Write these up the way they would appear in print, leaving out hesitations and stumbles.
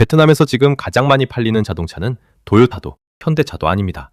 베트남에서 지금 가장 많이 팔리는 자동차는 도요타도 현대차도 아닙니다.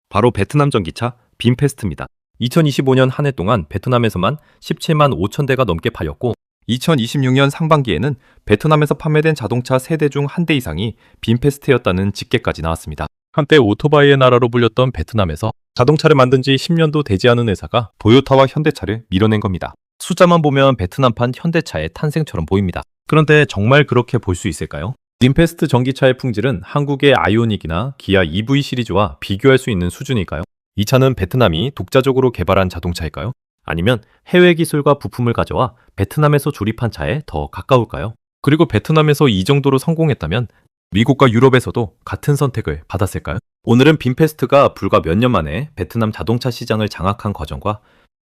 바로 베트남 전기차 빔페스트입니다. 2025년 한 해 동안 베트남에서만 17만 5천 대가 넘게 팔렸고 2026년 상반기에는 베트남에서 판매된 자동차 3대 중 1대 이상이 빔페스트였다는 집계까지 나왔습니다. 한때 오토바이의 나라로 불렸던 베트남에서 자동차를 만든 지 10년도 되지 않은 회사가 도요타와 현대차를 밀어낸 겁니다. 숫자만 보면 베트남판 현대차의 탄생처럼 보입니다. 그런데 정말 그렇게 볼 수 있을까요? 빔페스트 전기차의 품질은 한국의 아이오닉이나 기아 EV 시리즈와 비교할 수 있는 수준일까요? 이 차는 베트남이 독자적으로 개발한 자동차일까요? 아니면 해외 기술과 부품을 가져와 베트남에서 조립한 차에 더 가까울까요? 그리고 베트남에서 이 정도로 성공했다면 미국과 유럽에서도 같은 선택을 받았을까요? 오늘은 빔페스트가 불과 몇 년 만에 베트남 자동차 시장을 장악한 과정과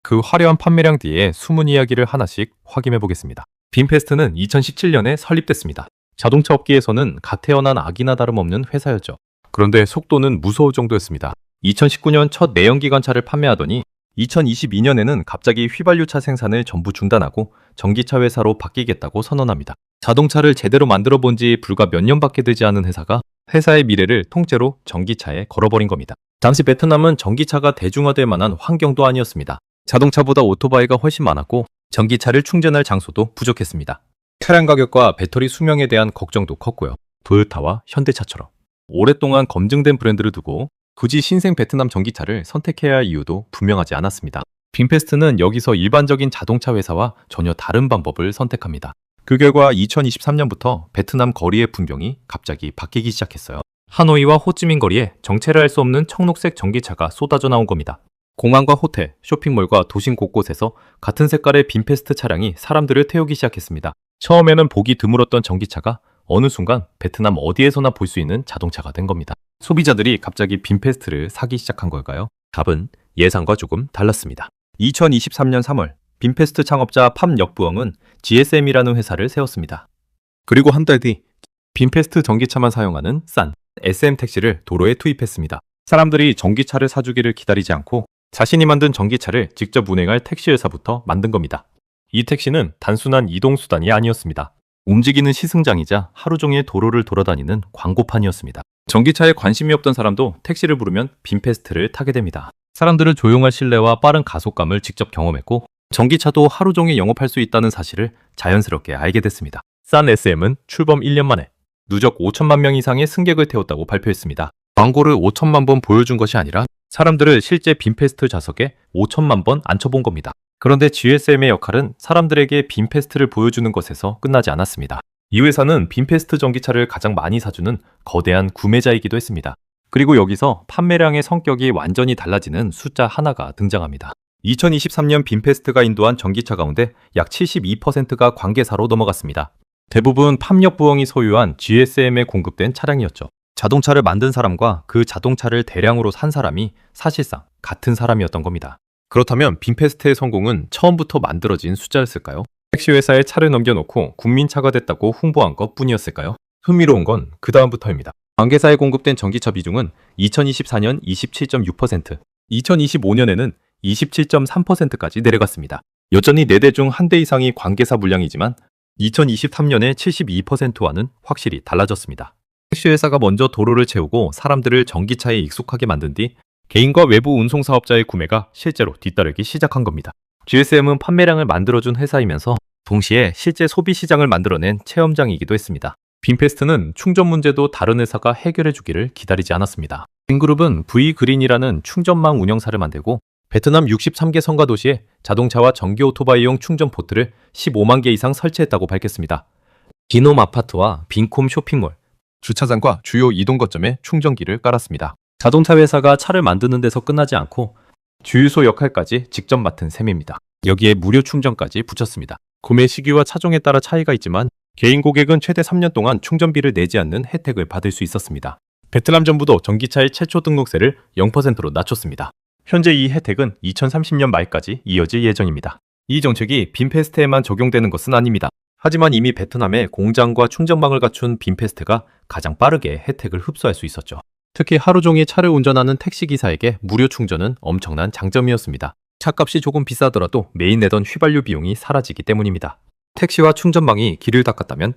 그 화려한 판매량 뒤에 숨은 이야기를 하나씩 확인해 보겠습니다. 빔페스트는 2017년에 설립됐습니다. 자동차 업계에서는 갓 태어난 아기나 다름없는 회사였죠. 그런데 속도는 무서울 정도였습니다. 2019년 첫 내연기관차를 판매하더니 2022년에는 갑자기 휘발유차 생산을 전부 중단하고 전기차 회사로 바뀌겠다고 선언합니다. 자동차를 제대로 만들어 본 지 불과 몇 년밖에 되지 않은 회사가 회사의 미래를 통째로 전기차에 걸어버린 겁니다. 당시 베트남은 전기차가 대중화될 만한 환경도 아니었습니다. 자동차보다 오토바이가 훨씬 많았고 전기차를 충전할 장소도 부족했습니다. 차량 가격과 배터리 수명에 대한 걱정도 컸고요. 도요타와 현대차처럼 오랫동안 검증된 브랜드를 두고 굳이 신생 베트남 전기차를 선택해야 할 이유도 분명하지 않았습니다. 빔페스트는 여기서 일반적인 자동차 회사와 전혀 다른 방법을 선택합니다. 그 결과 2023년부터 베트남 거리의 풍경이 갑자기 바뀌기 시작했어요. 하노이와 호찌민 거리에 정체를 알 수 없는 청록색 전기차가 쏟아져 나온 겁니다. 공항과 호텔, 쇼핑몰과 도심 곳곳에서 같은 색깔의 빔페스트 차량이 사람들을 태우기 시작했습니다. 처음에는 보기 드물었던 전기차가 어느 순간 베트남 어디에서나 볼 수 있는 자동차가 된 겁니다. 소비자들이 갑자기 빔페스트를 사기 시작한 걸까요? 답은 예상과 조금 달랐습니다. 2023년 3월 빔페스트 창업자 팜 역부엉은 GSM이라는 회사를 세웠습니다. 그리고 한 달 뒤 빔페스트 전기차만 사용하는 싼 SM 택시를 도로에 투입했습니다. 사람들이 전기차를 사주기를 기다리지 않고 자신이 만든 전기차를 직접 운행할 택시 회사부터 만든 겁니다. 이 택시는 단순한 이동수단이 아니었습니다. 움직이는 시승장이자 하루 종일 도로를 돌아다니는 광고판이었습니다. 전기차에 관심이 없던 사람도 택시를 부르면 빔페스트를 타게 됩니다. 사람들은 조용한 실내와 빠른 가속감을 직접 경험했고 전기차도 하루 종일 영업할 수 있다는 사실을 자연스럽게 알게 됐습니다. 싼 SM은 출범 1년 만에 누적 5천만 명 이상의 승객을 태웠다고 발표했습니다. 광고를 5천만 번 보여준 것이 아니라 사람들을 실제 빔페스트 좌석에 5천만 번 앉혀본 겁니다. 그런데 GSM의 역할은 사람들에게 빔페스트를 보여주는 것에서 끝나지 않았습니다. 이 회사는 빔페스트 전기차를 가장 많이 사주는 거대한 구매자이기도 했습니다. 그리고 여기서 판매량의 성격이 완전히 달라지는 숫자 하나가 등장합니다. 2023년 빔페스트가 인도한 전기차 가운데 약 72%가 관계사로 넘어갔습니다. 대부분 팜역부엉이 소유한 GSM에 공급된 차량이었죠. 자동차를 만든 사람과 그 자동차를 대량으로 산 사람이 사실상 같은 사람이었던 겁니다. 그렇다면 빔페스트의 성공은 처음부터 만들어진 숫자였을까요? 택시 회사에 차를 넘겨놓고 국민차가 됐다고 홍보한 것뿐이었을까요? 흥미로운 건 그 다음부터입니다. 관계사에 공급된 전기차 비중은 2024년 27.6%, 2025년에는 27.3%까지 내려갔습니다. 여전히 4대 중 1대 이상이 관계사 물량이지만 2023년의 72%와는 확실히 달라졌습니다. 택시 회사가 먼저 도로를 채우고 사람들을 전기차에 익숙하게 만든 뒤 개인과 외부 운송 사업자의 구매가 실제로 뒤따르기 시작한 겁니다. GSM은 판매량을 만들어준 회사이면서 동시에 실제 소비 시장을 만들어낸 체험장이기도 했습니다. 빔페스트는 충전 문제도 다른 회사가 해결해주기를 기다리지 않았습니다. 빔그룹은 V그린이라는 충전망 운영사를 만들고 베트남 63개 성과 도시에 자동차와 전기 오토바이용 충전 포트를 15만 개 이상 설치했다고 밝혔습니다. 비놈 아파트와 빈콤 쇼핑몰, 주차장과 주요 이동 거점에 충전기를 깔았습니다. 자동차 회사가 차를 만드는 데서 끝나지 않고 주유소 역할까지 직접 맡은 셈입니다. 여기에 무료 충전까지 붙였습니다. 구매 시기와 차종에 따라 차이가 있지만 개인 고객은 최대 3년 동안 충전비를 내지 않는 혜택을 받을 수 있었습니다. 베트남 정부도 전기차의 최초 등록세를 0%로 낮췄습니다. 현재 이 혜택은 2030년 말까지 이어질 예정입니다. 이 정책이 빔페스트에만 적용되는 것은 아닙니다. 하지만 이미 베트남에 공장과 충전망을 갖춘 빔페스트가 가장 빠르게 혜택을 흡수할 수 있었죠. 특히 하루 종일 차를 운전하는 택시기사에게 무료 충전은 엄청난 장점이었습니다. 차값이 조금 비싸더라도 매일 내던 휘발유 비용이 사라지기 때문입니다. 택시와 충전망이 길을 닦았다면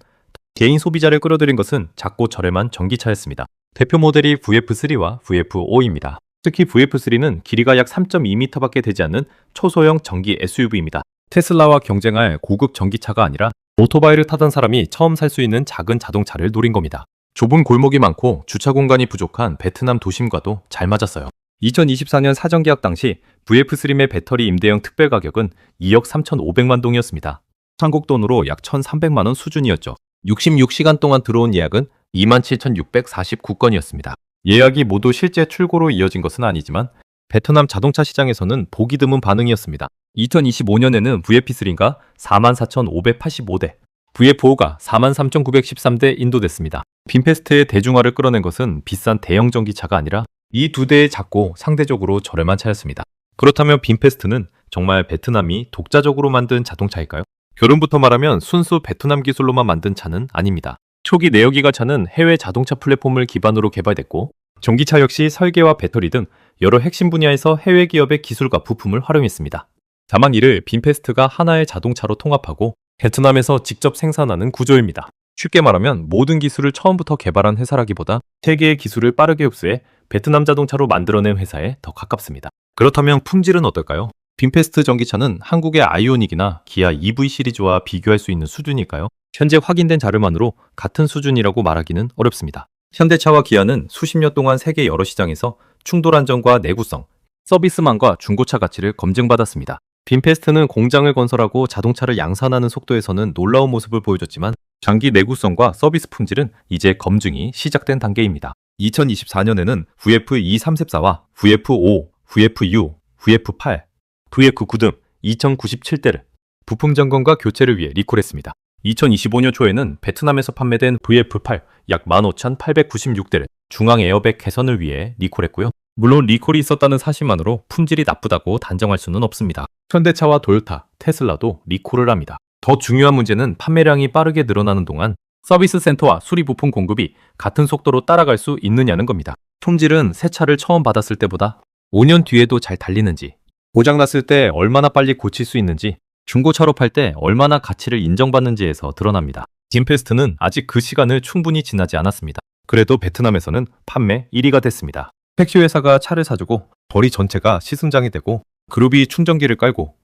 개인 소비자를 끌어들인 것은 작고 저렴한 전기차였습니다. 대표 모델이 VF3와 VF5입니다. 특히 VF3는 길이가 약 3.2m밖에 되지 않는 초소형 전기 SUV입니다. 테슬라와 경쟁할 고급 전기차가 아니라 오토바이를 타던 사람이 처음 살 수 있는 작은 자동차를 노린 겁니다. 좁은 골목이 많고 주차 공간이 부족한 베트남 도심과도 잘 맞았어요. 2024년 사전 계약 당시 VF3의 배터리 임대형 특별 가격은 2억 3,500만 동이었습니다. 한국 돈으로 약 1,300만 원 수준이었죠. 66시간 동안 들어온 예약은 27,649건이었습니다. 예약이 모두 실제 출고로 이어진 것은 아니지만 베트남 자동차 시장에서는 보기 드문 반응이었습니다. 2025년에는 VF3가 44,585대, VF5가 43,913대 인도됐습니다. 빈페스트의 대중화를 끌어낸 것은 비싼 대형 전기차가 아니라 이 두 대의 작고 상대적으로 저렴한 차였습니다. 그렇다면 빈페스트는 정말 베트남이 독자적으로 만든 자동차일까요? 결론부터 말하면 순수 베트남 기술로만 만든 차는 아닙니다. 초기 내연기관차는 해외 자동차 플랫폼을 기반으로 개발됐고 전기차 역시 설계와 배터리 등 여러 핵심 분야에서 해외 기업의 기술과 부품을 활용했습니다. 다만 이를 빈페스트가 하나의 자동차로 통합하고 베트남에서 직접 생산하는 구조입니다. 쉽게 말하면 모든 기술을 처음부터 개발한 회사라기보다 세계의 기술을 빠르게 흡수해 베트남 자동차로 만들어낸 회사에 더 가깝습니다. 그렇다면 품질은 어떨까요? 빈페스트 전기차는 한국의 아이오닉이나 기아 EV 시리즈와 비교할 수 있는 수준일까요? 현재 확인된 자료만으로 같은 수준이라고 말하기는 어렵습니다. 현대차와 기아는 수십 년 동안 세계 여러 시장에서 충돌 안정과 내구성, 서비스망과 중고차 가치를 검증받았습니다. 빈페스트는 공장을 건설하고 자동차를 양산하는 속도에서는 놀라운 모습을 보여줬지만 장기 내구성과 서비스 품질은 이제 검증이 시작된 단계입니다. 2024년에는 VF234와 VF5, VF6, VF8, VF9 등 2097대를 부품 점검과 교체를 위해 리콜했습니다. 2025년 초에는 베트남에서 판매된 VF8 약 15,896대를 중앙 에어백 개선을 위해 리콜했고요. 물론 리콜이 있었다는 사실만으로 품질이 나쁘다고 단정할 수는 없습니다. 현대차와 도요타, 테슬라도 리콜을 합니다. 더 중요한 문제는 판매량이 빠르게 늘어나는 동안 서비스 센터와 수리 부품 공급이 같은 속도로 따라갈 수 있느냐는 겁니다. 품질은 새 차를 처음 받았을 때보다 5년 뒤에도 잘 달리는지, 고장났을 때 얼마나 빨리 고칠 수 있는지, 중고차로 팔 때 얼마나 가치를 인정받는지에서 드러납니다. 빈페스트는 아직 그 시간을 충분히 지나지 않았습니다. 그래도 베트남에서는 판매 1위가 됐습니다. 택시 회사가 차를 사주고 거리 전체가 시승장이 되고 그룹이 충전기를 깔고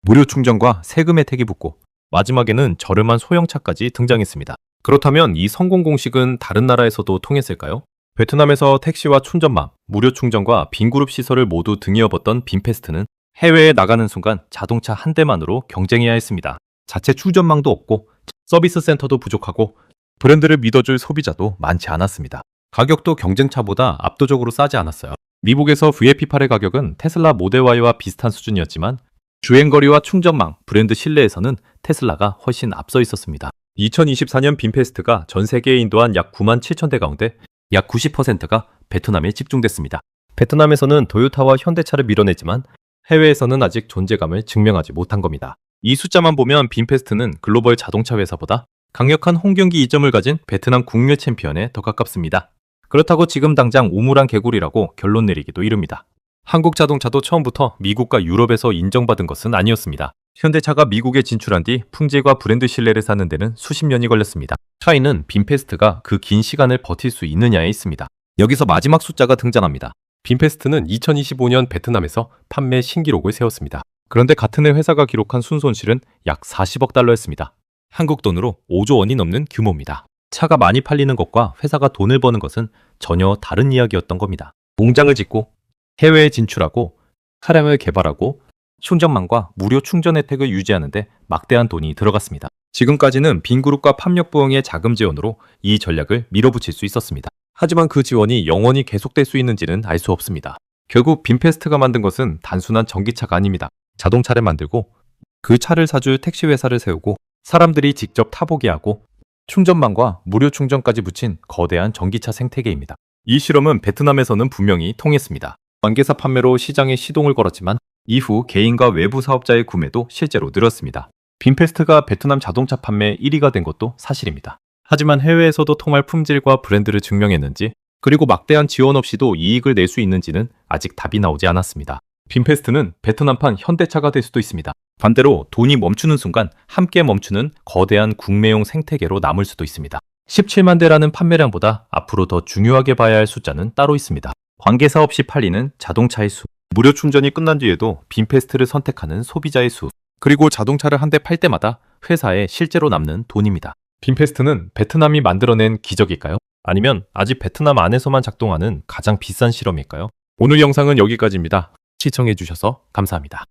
무료 충전과 세금 혜택이 붙고 마지막에는 저렴한 소형차까지 등장했습니다. 그렇다면 이 성공 공식은 다른 나라에서도 통했을까요? 베트남에서 택시와 충전망, 무료 충전과 빈그룹 시설을 모두 등에 업었던 빈페스트는 해외에 나가는 순간 자동차 한 대만으로 경쟁해야 했습니다. 자체 충전망도 없고 서비스 센터도 부족하고 브랜드를 믿어줄 소비자도 많지 않았습니다. 가격도 경쟁차보다 압도적으로 싸지 않았어요. 미국에서 VF8의 가격은 테슬라 모델 Y와 비슷한 수준이었지만 주행거리와 충전망, 브랜드 신뢰에서는 테슬라가 훨씬 앞서 있었습니다. 2024년 빈페스트가 전 세계에 인도한 약 9만 7천 대 가운데 약 90%가 베트남에 집중됐습니다. 베트남에서는 도요타와 현대차를 밀어냈지만 해외에서는 아직 존재감을 증명하지 못한 겁니다. 이 숫자만 보면 빈페스트는 글로벌 자동차 회사보다 강력한 홈경기 이점을 가진 베트남 국내 챔피언에 더 가깝습니다. 그렇다고 지금 당장 우물안 개구리라고 결론 내리기도 이릅니다. 한국 자동차도 처음부터 미국과 유럽에서 인정받은 것은 아니었습니다. 현대차가 미국에 진출한 뒤 품질과 브랜드 신뢰를 쌓는 데는 수십 년이 걸렸습니다. 차이는 빈페스트가 그 긴 시간을 버틸 수 있느냐에 있습니다. 여기서 마지막 숫자가 등장합니다. 빈페스트는 2025년 베트남에서 판매 신기록을 세웠습니다. 그런데 같은 해 회사가 기록한 순손실은 약 40억 달러였습니다. 한국 돈으로 5조 원이 넘는 규모입니다. 차가 많이 팔리는 것과 회사가 돈을 버는 것은 전혀 다른 이야기였던 겁니다. 공장을 짓고 해외에 진출하고 차량을 개발하고 충전망과 무료 충전 혜택을 유지하는데 막대한 돈이 들어갔습니다. 지금까지는 빈그룹과 팜력부엉의 자금 지원으로 이 전략을 밀어붙일 수 있었습니다. 하지만 그 지원이 영원히 계속될 수 있는지는 알 수 없습니다. 결국 빈페스트가 만든 것은 단순한 전기차가 아닙니다. 자동차를 만들고 그 차를 사줄 택시 회사를 세우고 사람들이 직접 타보게 하고 충전망과 무료 충전까지 붙인 거대한 전기차 생태계입니다. 이 실험은 베트남에서는 분명히 통했습니다. 관계사 판매로 시장에 시동을 걸었지만 이후 개인과 외부 사업자의 구매도 실제로 늘었습니다. 빈페스트가 베트남 자동차 판매 1위가 된 것도 사실입니다. 하지만 해외에서도 통할 품질과 브랜드를 증명했는지 그리고 막대한 지원 없이도 이익을 낼 수 있는지는 아직 답이 나오지 않았습니다. 빔페스트는 베트남판 현대차가 될 수도 있습니다. 반대로 돈이 멈추는 순간 함께 멈추는 거대한 국내용 생태계로 남을 수도 있습니다. 17만 대라는 판매량보다 앞으로 더 중요하게 봐야 할 숫자는 따로 있습니다. 관계사 없이 팔리는 자동차의 수, 무료 충전이 끝난 뒤에도 빔페스트를 선택하는 소비자의 수, 그리고 자동차를 한 대 팔 때마다 회사에 실제로 남는 돈입니다. 빔페스트는 베트남이 만들어낸 기적일까요? 아니면 아직 베트남 안에서만 작동하는 가장 비싼 실험일까요? 오늘 영상은 여기까지입니다. 시청해주셔서 감사합니다.